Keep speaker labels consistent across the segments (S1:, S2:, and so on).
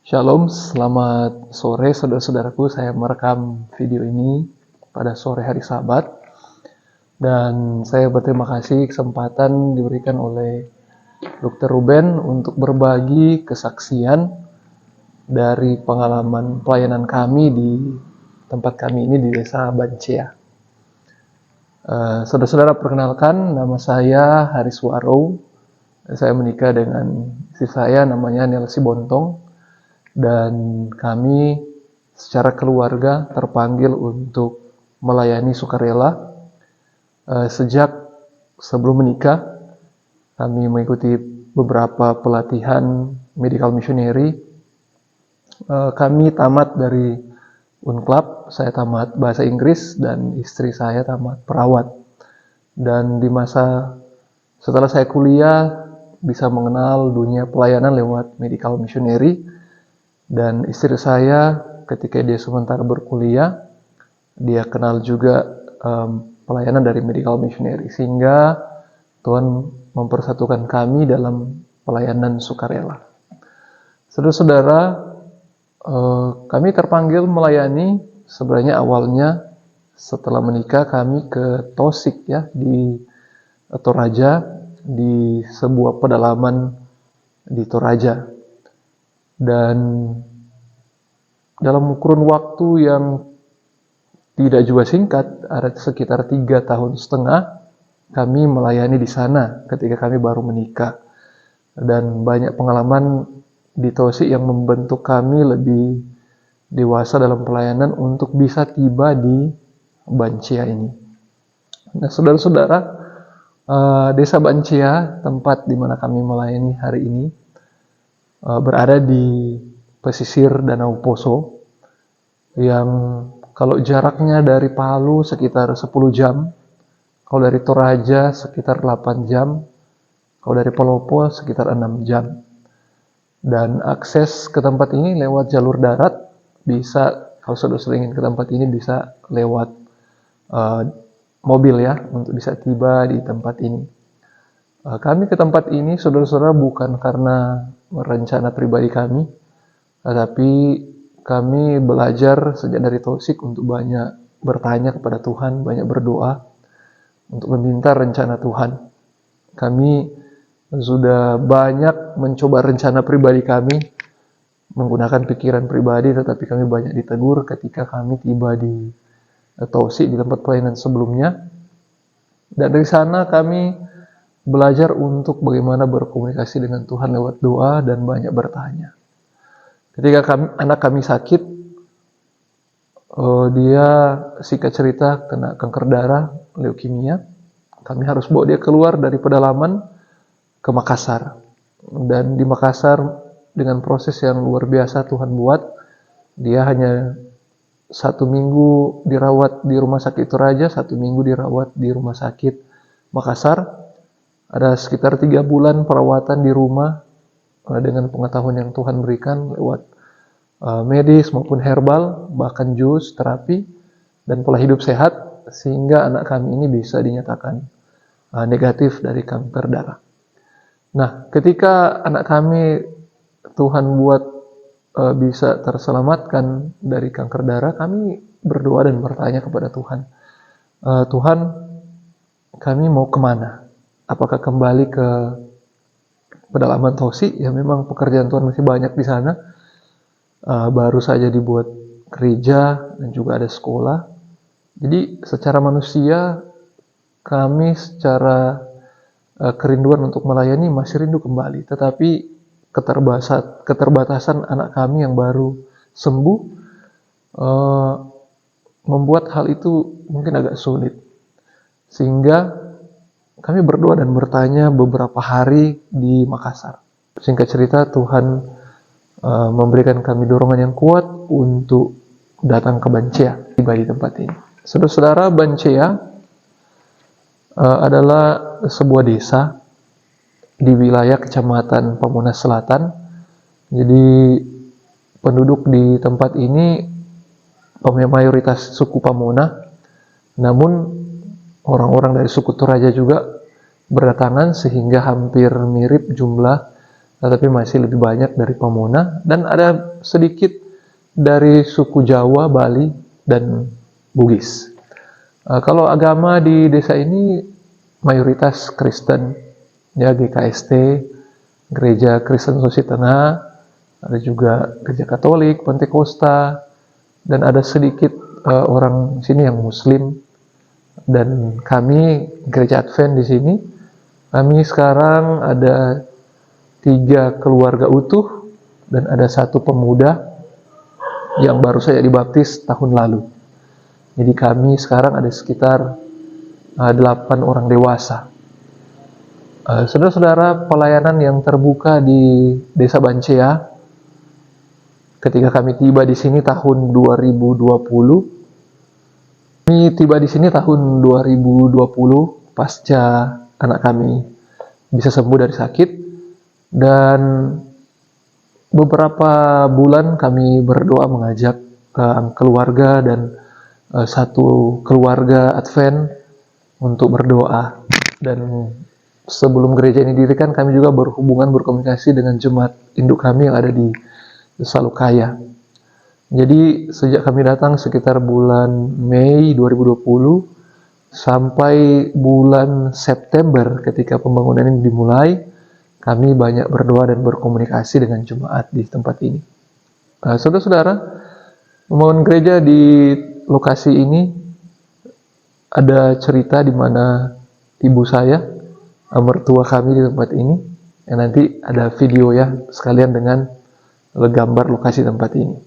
S1: Shalom, selamat sore saudara-saudaraku. Saya merekam video ini pada sore hari Sabat dan saya berterima kasih kesempatan diberikan oleh Dr. Ruben untuk berbagi kesaksian dari pengalaman pelayanan kami di tempat kami ini di Desa Bancea. Saudara-saudara, perkenalkan, nama saya Haris Waro. Saya menikah dengan istri saya, namanya Nelsi Bontong. Dan kami secara keluarga terpanggil untuk melayani sukarela. Sejak sebelum menikah, kami mengikuti beberapa pelatihan medical missionary. Kami tamat dari Unclub, saya tamat bahasa Inggris, dan istri saya tamat perawat. Dan di masa setelah saya kuliah, bisa mengenal dunia pelayanan lewat medical missionary. Dan istri saya ketika dia sementara berkuliah, dia kenal juga pelayanan dari medical missionary. Sehingga Tuhan mempersatukan kami dalam pelayanan sukarela. Saudara-saudara, kami terpanggil melayani sebenarnya awalnya setelah menikah kami ke Tosik ya, di Toraja, di sebuah pedalaman di Toraja. Dan dalam kurun waktu yang tidak juga singkat, ada sekitar 3,5 tahun, kami melayani di sana ketika kami baru menikah. Dan banyak pengalaman di Tosik yang membentuk kami lebih dewasa dalam pelayanan untuk bisa tiba di Bancea ini. Nah, saudara-saudara, Desa Bancea, tempat di mana kami melayani hari ini, berada di pesisir Danau Poso yang kalau jaraknya dari Palu sekitar 10 jam, kalau dari Toraja sekitar 8 jam, kalau dari Palopo sekitar 6 jam. Dan akses ke tempat ini lewat jalur darat, bisa kalau saudara ingin ke tempat ini bisa lewat mobil ya, untuk bisa tiba di tempat ini. Kami ke tempat ini, saudara-saudara, bukan karena rencana pribadi kami, tetapi kami belajar sejak dari Tosik untuk banyak bertanya kepada Tuhan, banyak berdoa untuk meminta rencana Tuhan. Kami sudah banyak mencoba rencana pribadi kami, menggunakan pikiran pribadi, tetapi kami banyak ditegur ketika kami tiba di Tosik, di tempat pelayanan sebelumnya. Dan dari sana kami belajar untuk bagaimana berkomunikasi dengan Tuhan lewat doa dan banyak bertanya. Ketika anak kami sakit, dia singkat cerita kena kanker darah, leukemia. Kami harus bawa dia keluar dari pedalaman ke Makassar. Dan di Makassar dengan proses yang luar biasa Tuhan buat, dia hanya 1 minggu dirawat di rumah sakit Toraja, 1 minggu dirawat di rumah sakit Makassar. Ada sekitar 3 bulan perawatan di rumah dengan pengetahuan yang Tuhan berikan lewat medis maupun herbal, bahkan jus, terapi, dan pola hidup sehat, sehingga anak kami ini bisa dinyatakan negatif dari kanker darah. Nah, ketika anak kami Tuhan buat bisa terselamatkan dari kanker darah, kami berdoa dan bertanya kepada Tuhan, Tuhan, kami mau kemana? Apakah kembali ke pedalaman Tosik? Ya, memang pekerjaan Tuhan masih banyak di sana. Baru saja dibuat gereja dan juga ada sekolah. Jadi secara manusia kami secara kerinduan untuk melayani masih rindu kembali. Tetapi keterbatasan anak kami yang baru sembuh membuat hal itu mungkin agak sulit. Sehingga kami berdoa dan bertanya beberapa hari di Makassar. Singkat cerita, Tuhan memberikan kami dorongan yang kuat untuk datang ke Bancea, tiba di tempat ini. Saudara-saudara, Bancea adalah sebuah desa di wilayah Kecamatan Pamunas Selatan. Jadi penduduk di tempat ini mayoritas suku Pamuna, namun orang-orang dari suku Toraja juga berdatangan sehingga hampir mirip jumlah tetapi masih lebih banyak dari Pamona, dan ada sedikit dari suku Jawa, Bali, dan Bugis. Kalau agama di desa ini mayoritas Kristen, ya GKST, Gereja Kristen Sulawesi Tengah, ada juga Gereja Katolik, Pentakosta, dan ada sedikit orang sini yang Muslim. Dan kami Gereja Advent di sini, kami sekarang ada 3 keluarga utuh dan ada 1 pemuda yang baru saja dibaptis tahun lalu. Jadi kami sekarang ada sekitar 8 orang dewasa. Saudara-saudara, pelayanan yang terbuka di Desa Bancea ketika kami tiba di sini tahun 2020. Kami tiba di sini tahun 2020 pasca anak kami bisa sembuh dari sakit, dan beberapa bulan kami berdoa mengajak keluarga dan 1 keluarga Advent untuk berdoa. Dan sebelum gereja ini didirikan, kami juga berkomunikasi dengan jemaat induk kami yang ada di Salukaya. Jadi sejak kami datang sekitar bulan Mei 2020 sampai bulan September ketika pembangunan ini dimulai, kami banyak berdoa dan berkomunikasi dengan jemaat di tempat ini. Saudara-saudara, membangun gereja di lokasi ini ada cerita di mana ibu saya, mertua kami di tempat ini, yang nanti ada video ya sekalian dengan gambar lokasi tempat ini.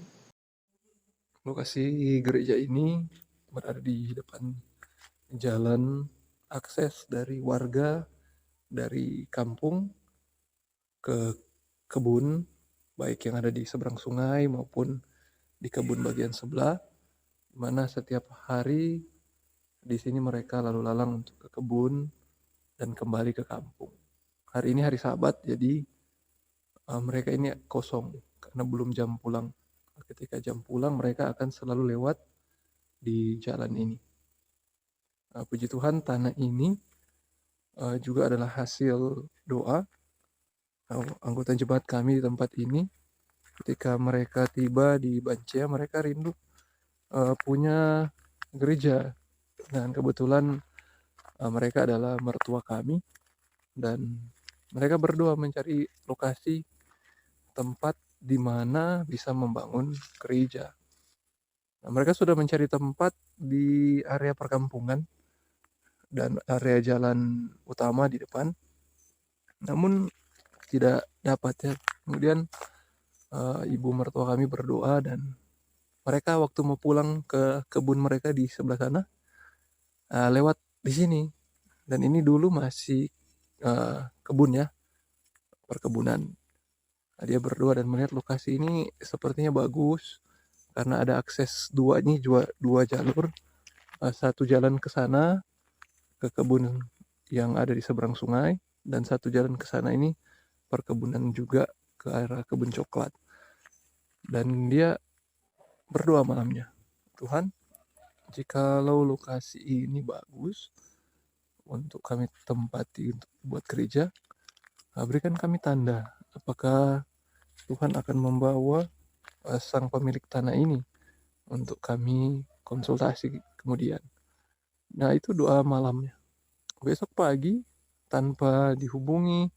S1: Lokasi gereja ini berada di depan jalan akses dari warga dari kampung ke kebun, baik yang ada di seberang sungai maupun di kebun bagian sebelah, di mana setiap hari di sini mereka lalu lalang untuk ke kebun dan kembali ke kampung. Hari ini hari Sabat, jadi mereka ini kosong karena belum jam pulang. Ketika jam pulang, mereka akan selalu lewat di jalan ini. Puji Tuhan, tanah ini juga adalah hasil doa anggota jemaat kami di tempat ini. Ketika mereka tiba di Bancea, mereka rindu punya gereja, dan kebetulan mereka adalah mertua kami, dan mereka berdoa mencari lokasi tempat di mana bisa membangun gereja. Nah, mereka sudah mencari tempat di area perkampungan dan area jalan utama di depan, namun tidak dapat ya. Kemudian ibu mertua kami berdoa, dan mereka waktu mau pulang ke kebun mereka di sebelah sana lewat di sini, dan ini dulu masih kebun ya, perkebunan. Nah, dia berdoa dan melihat lokasi ini sepertinya bagus karena ada akses dua jalur, satu jalan ke sana ke kebun yang ada di seberang sungai, dan satu jalan ke sana ini perkebunan juga ke arah kebun coklat. Dan dia berdoa malamnya, Tuhan, jikalau lokasi ini bagus untuk kami tempati untuk buat gereja, berikan kami tanda apakah Tuhan akan membawa sang pemilik tanah ini untuk kami konsultasi kemudian. Nah, itu doa malamnya. Besok pagi, tanpa dihubungi,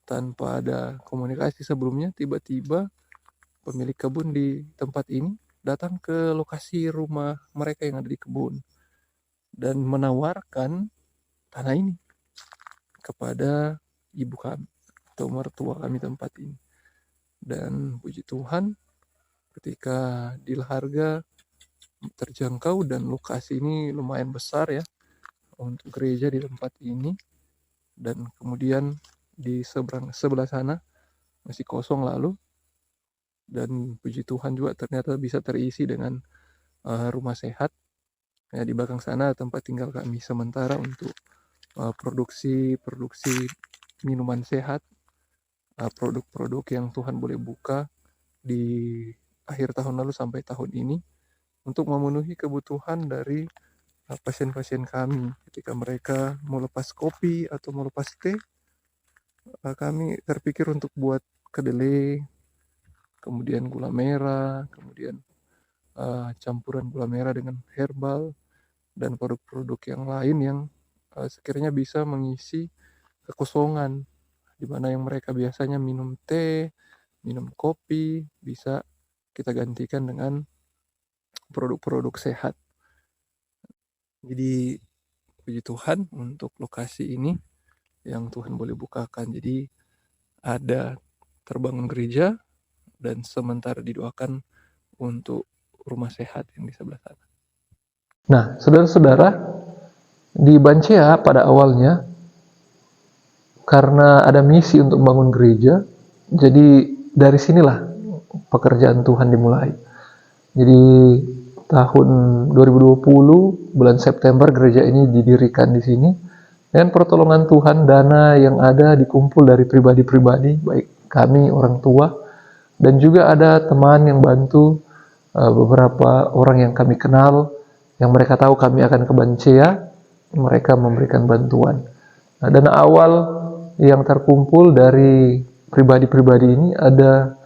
S1: tanpa ada komunikasi sebelumnya, tiba-tiba pemilik kebun di tempat ini datang ke lokasi rumah mereka yang ada di kebun dan menawarkan tanah ini kepada ibu kami atau mertua kami tempat ini. Dan puji Tuhan, ketika deal harga terjangkau dan lokasi ini lumayan besar ya untuk gereja di tempat ini, dan kemudian di sebelah sana masih kosong lalu, dan puji Tuhan juga ternyata bisa terisi dengan rumah sehat ya, di belakang sana tempat tinggal kami sementara untuk produksi minuman sehat, produk-produk yang Tuhan boleh buka di akhir tahun lalu sampai tahun ini untuk memenuhi kebutuhan dari pasien-pasien kami ketika mereka mau lepas kopi atau mau lepas teh. kami terpikir untuk buat kedelai, kemudian gula merah, kemudian campuran gula merah dengan herbal dan produk-produk yang lain yang sekiranya bisa mengisi kekosongan, di mana yang mereka biasanya minum teh, minum kopi, bisa kita gantikan dengan produk-produk sehat. Jadi puji Tuhan untuk lokasi ini yang Tuhan boleh bukakan. Jadi ada terbangun gereja dan sementara didoakan untuk rumah sehat yang di sebelah sana. Nah, saudara-saudara, di Bancea pada awalnya karena ada misi untuk membangun gereja, jadi dari sinilah pekerjaan Tuhan dimulai. Jadi tahun 2020 bulan September gereja ini didirikan di sini. Dengan pertolongan Tuhan, dana yang ada dikumpul dari pribadi-pribadi, baik kami orang tua dan juga ada teman yang bantu, beberapa orang yang kami kenal yang mereka tahu kami akan ke Bancea, mereka memberikan bantuan. Nah, dana awal yang terkumpul dari pribadi-pribadi ini ada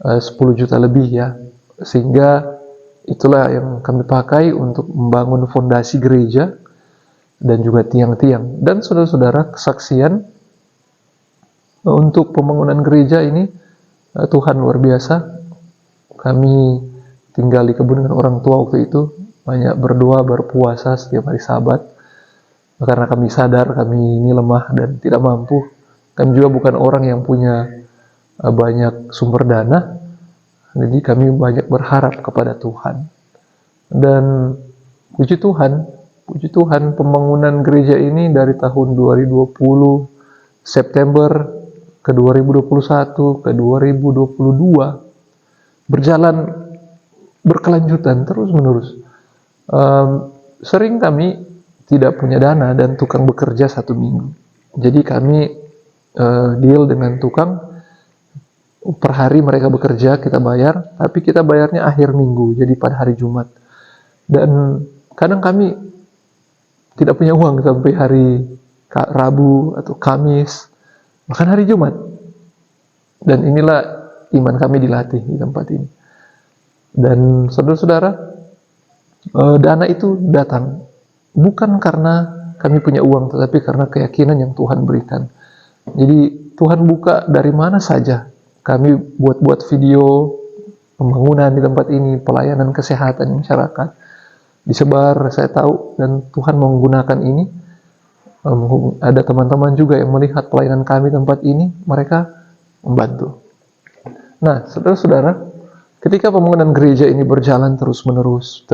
S1: 10 juta lebih ya, sehingga itulah yang kami pakai untuk membangun fondasi gereja dan juga tiang-tiang. Dan saudara-saudara, kesaksian untuk pembangunan gereja ini Tuhan luar biasa. Kami tinggal di kebun dengan orang tua waktu itu, banyak berdoa, berpuasa setiap hari Sabat, karena kami sadar kami ini lemah dan tidak mampu. Kami juga bukan orang yang punya banyak sumber dana, jadi kami banyak berharap kepada Tuhan. Dan puji Tuhan pembangunan gereja ini dari tahun 2020 September ke 2021 ke 2022 berjalan berkelanjutan terus menerus. Sering kami tidak punya dana dan tukang bekerja 1 minggu. Jadi kami deal dengan tukang, per hari mereka bekerja kita bayar, tapi kita bayarnya akhir minggu, jadi pada hari Jumat. Dan kadang kami tidak punya uang sampai hari Rabu atau Kamis, bahkan hari Jumat. Dan inilah iman kami dilatih di tempat ini. Dan saudara-saudara, dana itu datang bukan karena kami punya uang, tetapi karena keyakinan yang Tuhan berikan. Jadi Tuhan buka dari mana saja. Kami buat video pembangunan di tempat ini, pelayanan kesehatan masyarakat disebar, saya tahu, dan Tuhan menggunakan ini. Ada teman-teman juga yang melihat pelayanan kami tempat ini, mereka membantu. Nah, saudara-saudara, ketika pembangunan gereja ini berjalan terus-menerus,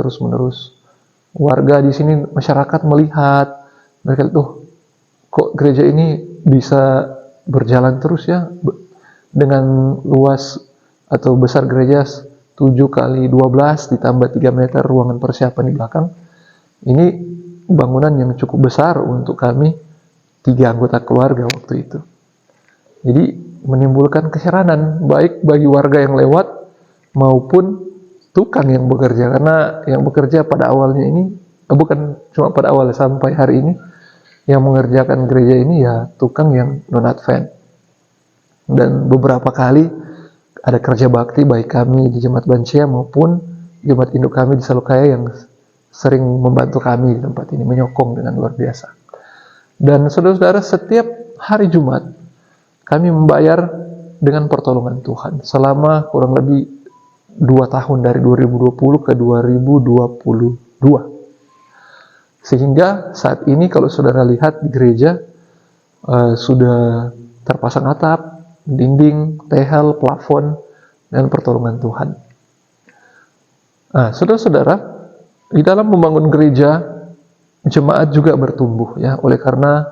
S1: warga di sini, masyarakat melihat, mereka lihat, kok gereja ini bisa berjalan terus ya, dengan luas atau besar gereja 7 kali 12 ditambah 3 meter ruangan persiapan di belakang. Ini bangunan yang cukup besar untuk kami 3 anggota keluarga waktu itu. Jadi menimbulkan keheranan baik bagi warga yang lewat maupun tukang yang bekerja, karena yang bekerja pada awalnya ini bukan cuma pada awal, sampai hari ini yang mengerjakan gereja ini ya tukang yang non-Advent. Dan beberapa kali ada kerja bakti baik kami di Jemaat Bancea maupun Jemaat Induk kami di Salukaya yang sering membantu kami di tempat ini, menyokong dengan luar biasa. Dan saudara-saudara, setiap hari Jumat kami membayar dengan pertolongan Tuhan selama kurang lebih 2 tahun, dari 2020 ke 2022. Sehingga saat ini kalau saudara lihat di gereja sudah terpasang atap, dinding, tehel, plafon, dan pertolongan Tuhan. Nah, saudara-saudara, di dalam membangun gereja, jemaat juga bertumbuh ya, oleh karena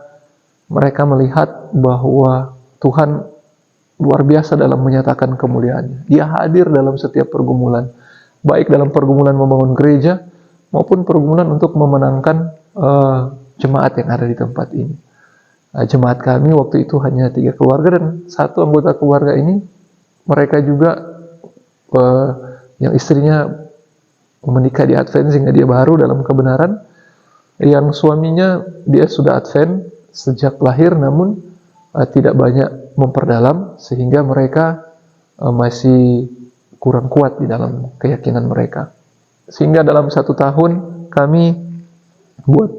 S1: mereka melihat bahwa Tuhan luar biasa dalam menyatakan kemuliaannya. Dia hadir dalam setiap pergumulan, baik dalam pergumulan membangun gereja maupun pergumulan untuk memenangkan jemaat yang ada di tempat ini. Jemaat kami waktu itu hanya 3 keluarga, dan 1 anggota keluarga ini mereka juga yang istrinya menikah di Advent sehingga dia baru dalam kebenaran. Yang suaminya dia sudah Advent sejak lahir, namun tidak banyak memperdalam, sehingga mereka masih kurang kuat di dalam keyakinan mereka. Sehingga dalam 1 tahun kami buat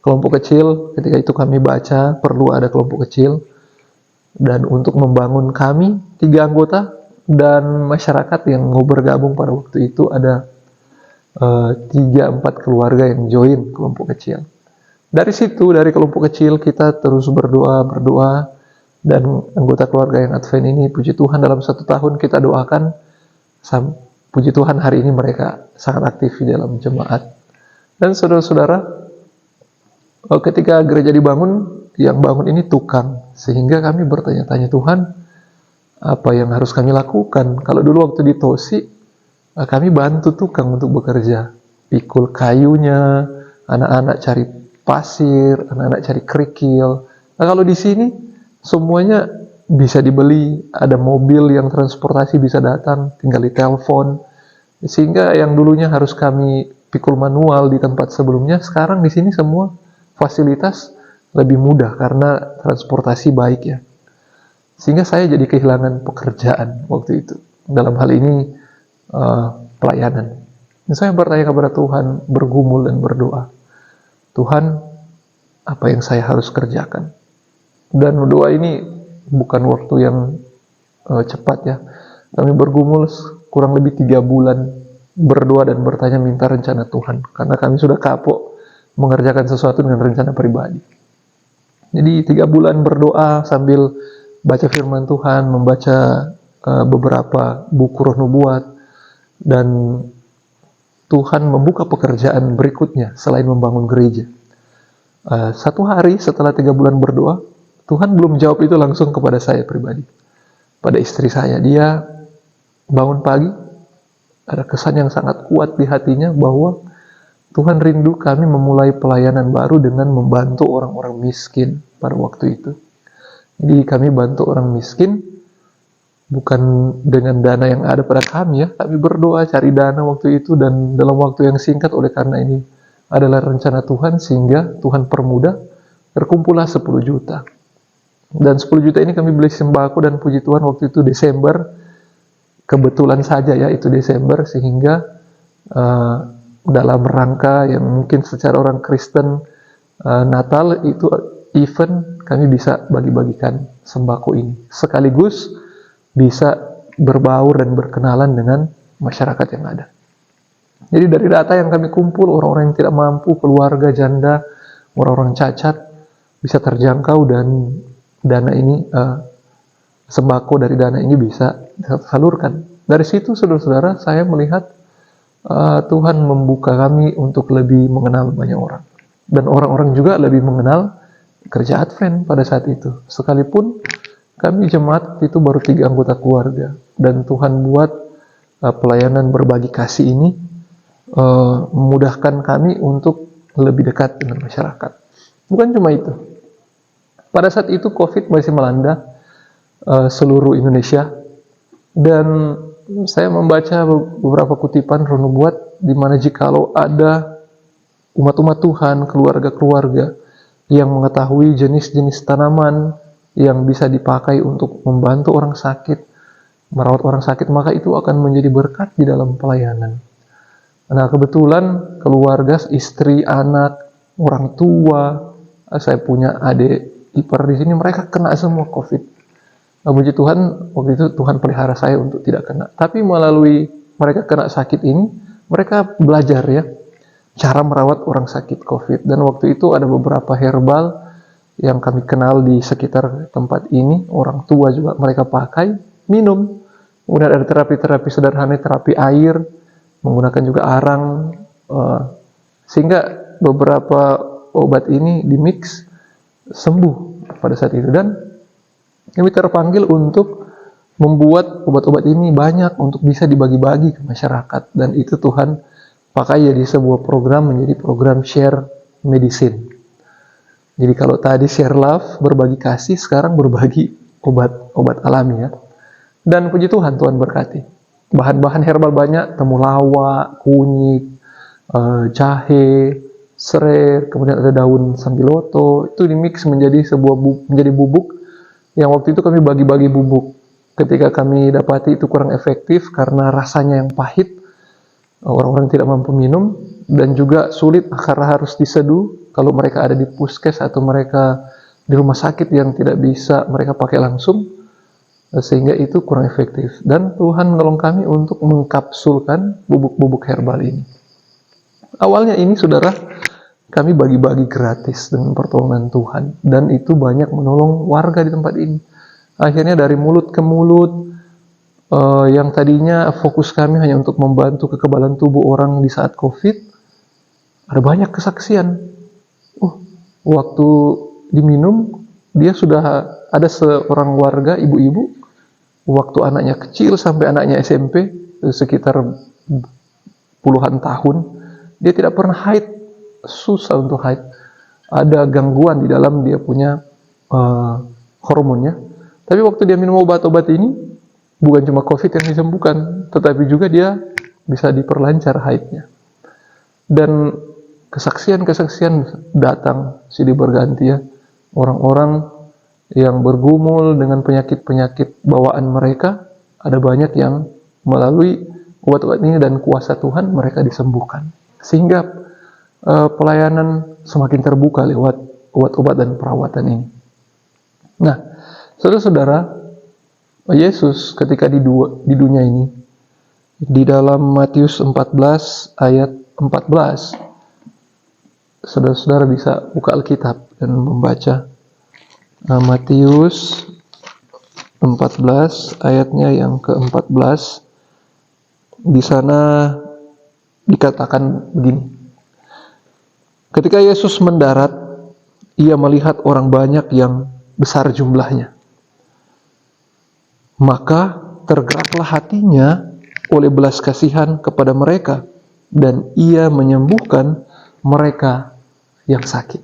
S1: kelompok kecil. Ketika itu kami baca perlu ada kelompok kecil, dan untuk membangun kami 3 anggota dan masyarakat yang mau bergabung pada waktu itu ada 3-4 keluarga yang join kelompok kecil. Dari situ, dari kelompok kecil kita terus berdoa, dan anggota keluarga yang Advent ini, puji Tuhan dalam 1 tahun kita doakan, puji Tuhan hari ini mereka sangat aktif di dalam jemaat. Dan saudara-saudara, ketika gereja dibangun, yang bangun ini tukang, sehingga kami bertanya-tanya, Tuhan, apa yang harus kami lakukan? Kalau dulu waktu di Tosi, kami bantu tukang untuk bekerja, pikul kayunya, anak-anak cari pasir, anak-anak cari kerikil. Nah, kalau di sini semuanya bisa dibeli, ada mobil yang transportasi bisa datang, tinggal ditelepon. Sehingga yang dulunya harus kami pikul manual di tempat sebelumnya, sekarang di sini semua fasilitas lebih mudah karena transportasi baik ya. Sehingga saya jadi kehilangan pekerjaan waktu itu. Dalam hal ini pelayanan. Dan saya bertanya kepada Tuhan, bergumul dan berdoa. Tuhan, apa yang saya harus kerjakan? Dan doa ini bukan waktu yang cepat ya. Kami bergumul kurang lebih 3 bulan berdoa dan bertanya minta rencana Tuhan. Karena kami sudah kapok mengerjakan sesuatu dengan rencana pribadi. Jadi 3 bulan berdoa sambil baca firman Tuhan, membaca beberapa buku roh nubuat, dan Tuhan membuka pekerjaan berikutnya selain membangun gereja. 1 hari setelah 3 bulan berdoa, Tuhan belum jawab itu langsung kepada saya pribadi. Pada istri saya, dia bangun pagi, ada kesan yang sangat kuat di hatinya bahwa Tuhan rindu kami memulai pelayanan baru dengan membantu orang-orang miskin pada waktu itu. Jadi kami bantu orang miskin, bukan dengan dana yang ada pada kami ya. Kami berdoa cari dana waktu itu, dan dalam waktu yang singkat, oleh karena ini adalah rencana Tuhan, sehingga Tuhan permudah, terkumpullah 10 juta. Dan 10 juta ini kami beli sembako, dan puji Tuhan waktu itu Desember, kebetulan saja ya itu Desember, sehingga dalam rangka yang mungkin secara orang Kristen Natal itu event, kami bisa bagi-bagikan sembako ini. Sekaligus bisa berbaur dan berkenalan dengan masyarakat yang ada. Jadi dari data yang kami kumpul, orang-orang yang tidak mampu, keluarga janda, orang-orang cacat bisa terjangkau, dan dana ini, sembako dari dana ini bisa disalurkan. Dari situ saudara-saudara, saya melihat Tuhan membuka kami untuk lebih mengenal banyak orang. Dan orang-orang juga lebih mengenal kerja Advent pada saat itu. Sekalipun kami jemaat itu baru 3 anggota keluarga. Dan Tuhan buat pelayanan berbagi kasih ini memudahkan kami untuk lebih dekat dengan masyarakat. Bukan cuma itu. Pada saat itu COVID masih melanda seluruh Indonesia. Dan saya membaca beberapa kutipan roh nubuat di mana jikalau ada umat-umat Tuhan, keluarga-keluarga yang mengetahui jenis-jenis tanaman yang bisa dipakai untuk membantu orang sakit, merawat orang sakit, maka itu akan menjadi berkat di dalam pelayanan. Nah, kebetulan keluarga, istri, anak, orang tua, saya punya adik ipar di sini, mereka kena semua COVID. Puji Tuhan, waktu itu Tuhan pelihara saya untuk tidak kena. Tapi melalui mereka kena sakit ini, mereka belajar ya, cara merawat orang sakit COVID. Dan waktu itu ada beberapa herbal yang kami kenal di sekitar tempat ini, orang tua juga mereka pakai, minum. Kemudian ada terapi-terapi sederhana, terapi air, menggunakan juga arang, sehingga beberapa obat ini dimix, sembuh pada saat itu. Dan kami terpanggil untuk membuat obat-obat ini banyak untuk bisa dibagi-bagi ke masyarakat, dan itu Tuhan pakai jadi sebuah program, menjadi program share medicine. Jadi kalau tadi share love, berbagi kasih, sekarang berbagi obat alami ya. Dan puji Tuhan, Tuhan berkati. Bahan-bahan herbal banyak, temulawak, kunyit, jahe, serai, kemudian ada daun sambiloto, itu dimix menjadi menjadi bubuk Yang waktu itu kami bagi-bagi bubuk. Ketika kami dapati itu kurang efektif karena rasanya yang pahit, orang-orang tidak mampu minum, dan juga sulit karena harus diseduh kalau mereka ada di puskes atau mereka di rumah sakit yang tidak bisa mereka pakai langsung, sehingga itu kurang efektif. Dan Tuhan menolong kami untuk mengkapsulkan bubuk-bubuk herbal ini. Awalnya ini, saudara, kami bagi-bagi gratis dengan pertolongan Tuhan, dan itu banyak menolong warga di tempat ini. Akhirnya dari mulut ke mulut, yang tadinya fokus kami hanya untuk membantu kekebalan tubuh orang di saat COVID, ada banyak kesaksian. Waktu diminum, dia sudah ada seorang warga, ibu-ibu, waktu anaknya kecil sampai anaknya SMP, sekitar puluhan tahun, dia tidak pernah haid, susah untuk haid. Ada gangguan di dalam dia punya hormonnya. Tapi waktu dia minum obat-obat ini, bukan cuma COVID yang disembuhkan, tetapi juga dia bisa diperlancar haidnya. Dan kesaksian-kesaksian datang silih berganti ya. Orang-orang yang bergumul dengan penyakit-penyakit bawaan mereka, ada banyak yang melalui obat-obat ini dan kuasa Tuhan mereka disembuhkan. Sehingga pelayanan semakin terbuka lewat obat-obat dan perawatan ini. Nah, saudara-saudara, Yesus ketika di dunia ini, di dalam Matius 14 ayat 14, saudara-saudara bisa buka Alkitab dan membaca Matius 14 ayatnya yang ke-14. Di sana dikatakan begini. Ketika Yesus mendarat, ia melihat orang banyak yang besar jumlahnya. Maka tergeraklah hatinya oleh belas kasihan kepada mereka, dan ia menyembuhkan mereka yang sakit.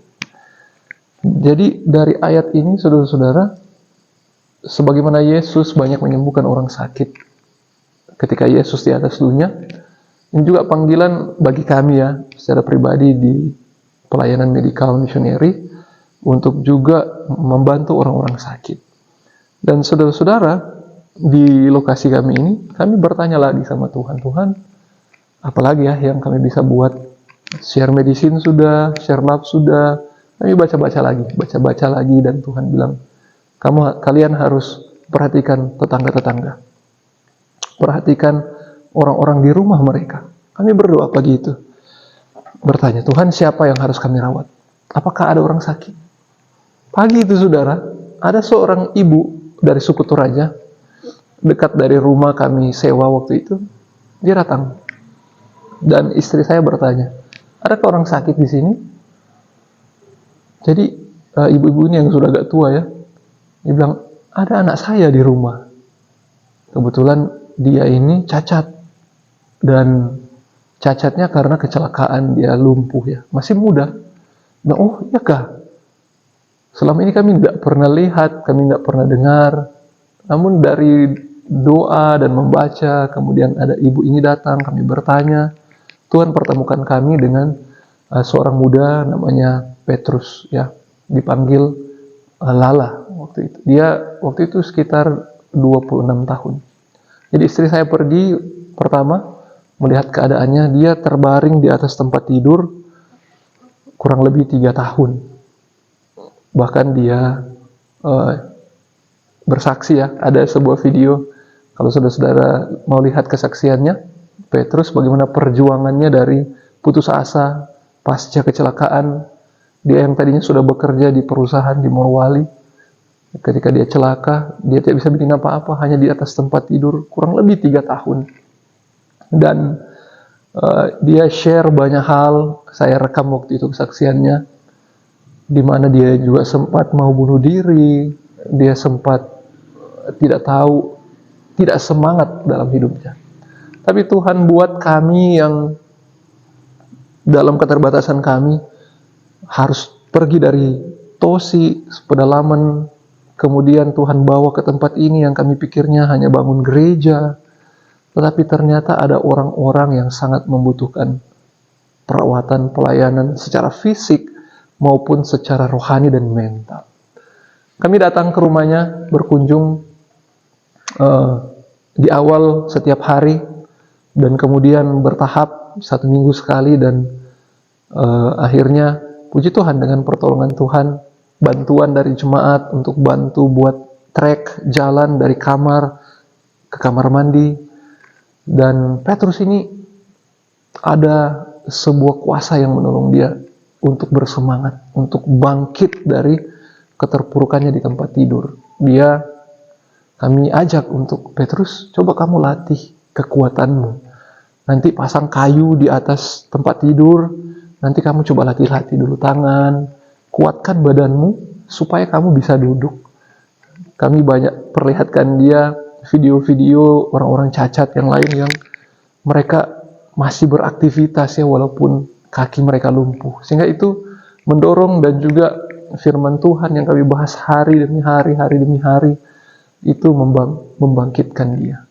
S1: Jadi dari ayat ini, saudara-saudara, sebagaimana Yesus banyak menyembuhkan orang sakit ketika Yesus di atas dunia, ini juga panggilan bagi kami ya, secara pribadi di pelayanan medikal missionary, untuk juga membantu orang-orang sakit. Dan saudara-saudara, di lokasi kami ini, kami bertanya lagi sama Tuhan, Tuhan, apalagi ya yang kami bisa buat? Share medicine sudah, share lab sudah, kami baca-baca lagi, dan Tuhan bilang, kalian harus perhatikan tetangga-tetangga, perhatikan orang-orang di rumah mereka. Kami berdoa pagi itu, bertanya, Tuhan, siapa yang harus kami rawat? Apakah ada orang sakit? Pagi itu, saudara, ada seorang ibu dari suku Toraja, dekat dari rumah kami sewa waktu itu. Dia datang, dan istri saya bertanya, adakah orang sakit di sini? Jadi ibu-ibu ini yang sudah agak tua ya, dia bilang, ada anak saya di rumah. Kebetulan dia ini cacat, dan cacatnya karena kecelakaan, dia lumpuh ya, masih muda. Nah, oh iya kah? Selama ini kami tidak pernah lihat, kami tidak pernah dengar. Namun dari doa dan membaca, kemudian ada ibu ini datang, kami bertanya. Tuhan pertemukan kami dengan seorang muda namanya Petrus ya, dipanggil Lala waktu itu. Dia waktu itu sekitar 26 tahun. Jadi istri saya pergi pertama melihat keadaannya, dia terbaring di atas tempat tidur kurang lebih 3 tahun. Bahkan dia bersaksi ya, ada sebuah video, kalau saudara-saudara mau lihat kesaksiannya, Petrus bagaimana perjuangannya dari putus asa pasca kecelakaan. Dia yang tadinya sudah bekerja di perusahaan di Morowali, ketika dia celaka, dia tidak bisa bikin apa-apa, hanya di atas tempat tidur kurang lebih 3 tahun. Dan dia share banyak hal, saya rekam waktu itu kesaksiannya, di mana dia juga sempat mau bunuh diri, dia sempat tidak tahu, tidak semangat dalam hidupnya. Tapi Tuhan buat kami yang dalam keterbatasan kami harus pergi dari Tosi, pedalaman, kemudian Tuhan bawa ke tempat ini yang kami pikirnya hanya bangun gereja, tetapi ternyata ada orang-orang yang sangat membutuhkan perawatan, pelayanan secara fisik maupun secara rohani dan mental. Kami datang ke rumahnya, berkunjung di awal setiap hari, dan kemudian bertahap 1 minggu sekali, dan akhirnya puji Tuhan dengan pertolongan Tuhan, bantuan dari jemaat untuk bantu buat trek jalan dari kamar ke kamar mandi. Dan Petrus ini ada sebuah kuasa yang menolong dia untuk bersemangat, untuk bangkit dari keterpurukannya di tempat tidur. Kami ajak untuk, Petrus, coba kamu latih kekuatanmu. Nanti pasang kayu di atas tempat tidur, nanti kamu coba latih-latih dulu tangan, kuatkan badanmu supaya kamu bisa duduk. Kami banyak perlihatkan dia video-video orang-orang cacat yang lain yang mereka masih beraktivitas ya, walaupun kaki mereka lumpuh. Sehingga itu mendorong, dan juga firman Tuhan yang kami bahas hari demi hari, hari demi hari, itu membangkitkan dia.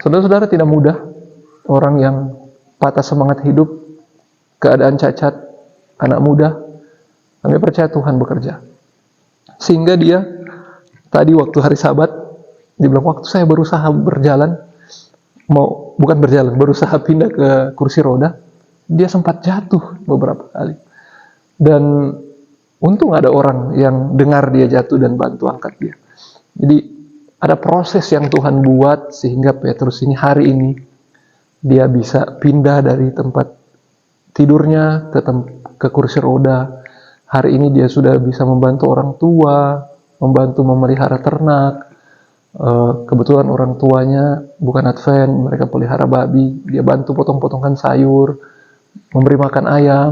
S1: Saudara-saudara, tidak mudah orang yang patah semangat hidup, keadaan cacat, anak muda. Kami percaya Tuhan bekerja. Sehingga dia tadi waktu hari Sabat, dia bilang, waktu saya berusaha berjalan, berusaha pindah ke kursi roda, dia sempat jatuh beberapa kali. Dan untung ada orang yang dengar dia jatuh dan bantu angkat dia. Jadi ada proses yang Tuhan buat sehingga Petrus ini hari ini dia bisa pindah dari tempat tidurnya ke kursi roda. Hari ini dia sudah bisa membantu orang tua, membantu memelihara ternak. Kebetulan orang tuanya bukan Advent, mereka pelihara babi. Dia bantu potong-potongkan sayur, memberi makan ayam.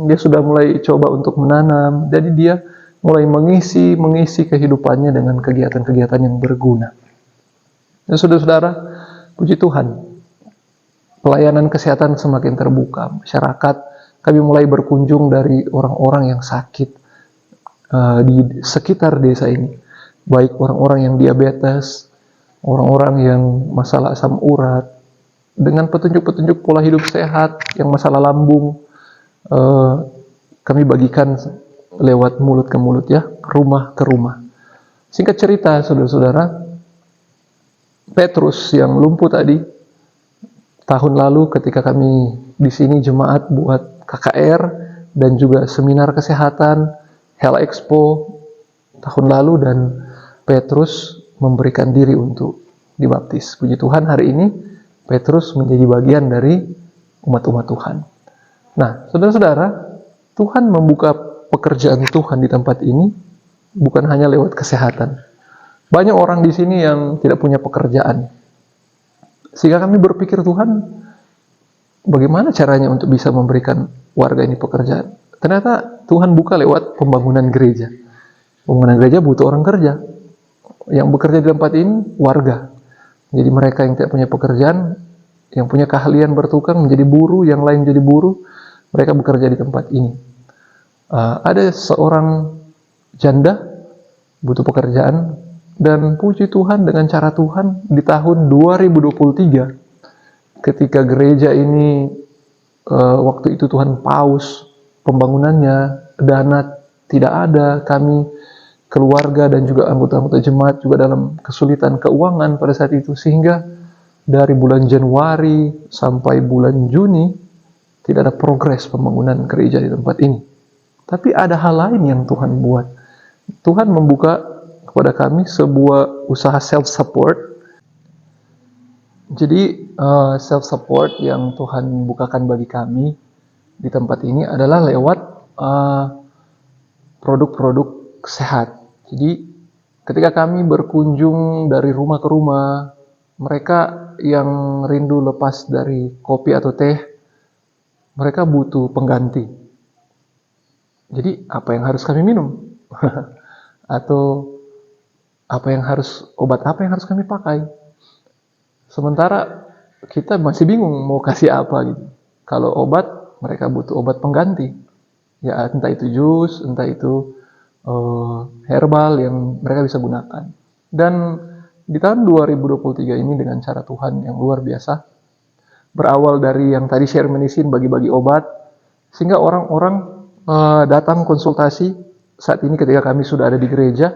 S1: Dia sudah mulai coba untuk menanam. Jadi dia mulai mengisi kehidupannya dengan kegiatan-kegiatan yang berguna. Dan saudara-saudara, puji Tuhan, pelayanan kesehatan semakin terbuka. Masyarakat, kami mulai berkunjung dari orang-orang yang sakit di sekitar desa ini. Baik orang-orang yang diabetes, orang-orang yang masalah asam urat, dengan petunjuk-petunjuk pola hidup sehat, yang masalah lambung, kami bagikan lewat mulut ke mulut ya, rumah ke rumah. Singkat cerita, saudara-saudara, Petrus yang lumpuh tadi, tahun lalu ketika kami di sini jemaat buat KKR dan juga seminar kesehatan, Health Expo tahun lalu, dan Petrus memberikan diri untuk dibaptis. Puji Tuhan, hari ini Petrus menjadi bagian dari umat-umat Tuhan. Nah, saudara-saudara, Tuhan membuka pekerjaan Tuhan di tempat ini bukan hanya lewat kesehatan. Banyak orang di sini yang tidak punya pekerjaan. Sehingga kami berpikir, Tuhan, bagaimana caranya untuk bisa memberikan warga ini pekerjaan? Ternyata Tuhan buka lewat pembangunan gereja. Pembangunan gereja butuh orang kerja. Yang bekerja di tempat ini warga. Jadi mereka yang tidak punya pekerjaan, yang punya keahlian bertukang menjadi buruh, yang lain menjadi buruh, mereka bekerja di tempat ini. Ada seorang janda butuh pekerjaan, dan puji Tuhan dengan cara Tuhan di tahun 2023 ketika gereja ini waktu itu Tuhan paus pembangunannya, dana tidak ada, kami keluarga dan juga anggota-anggota jemaat juga dalam kesulitan keuangan pada saat itu, sehingga dari bulan Januari sampai bulan Juni tidak ada progres pembangunan gereja di tempat ini. Tapi ada hal lain yang Tuhan buat. Tuhan membuka kepada kami sebuah usaha self-support. Jadi self-support yang Tuhan bukakan bagi kami di tempat ini adalah lewat produk-produk sehat. Jadi ketika kami berkunjung dari rumah ke rumah, mereka yang rindu lepas dari kopi atau teh, mereka butuh pengganti. Jadi apa yang harus kami minum? Atau obat apa yang harus kami pakai? Sementara kita masih bingung mau kasih apa gitu. Kalau obat, mereka butuh obat pengganti. Ya, entah itu jus, entah itu herbal yang mereka bisa gunakan. Dan di tahun 2023 ini dengan cara Tuhan yang luar biasa, berawal dari yang tadi share medicine, bagi-bagi obat, sehingga orang-orang datang konsultasi saat ini ketika kami sudah ada di gereja,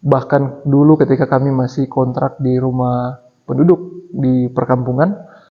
S1: Bahkan dulu ketika kami masih kontrak di rumah penduduk di perkampungan,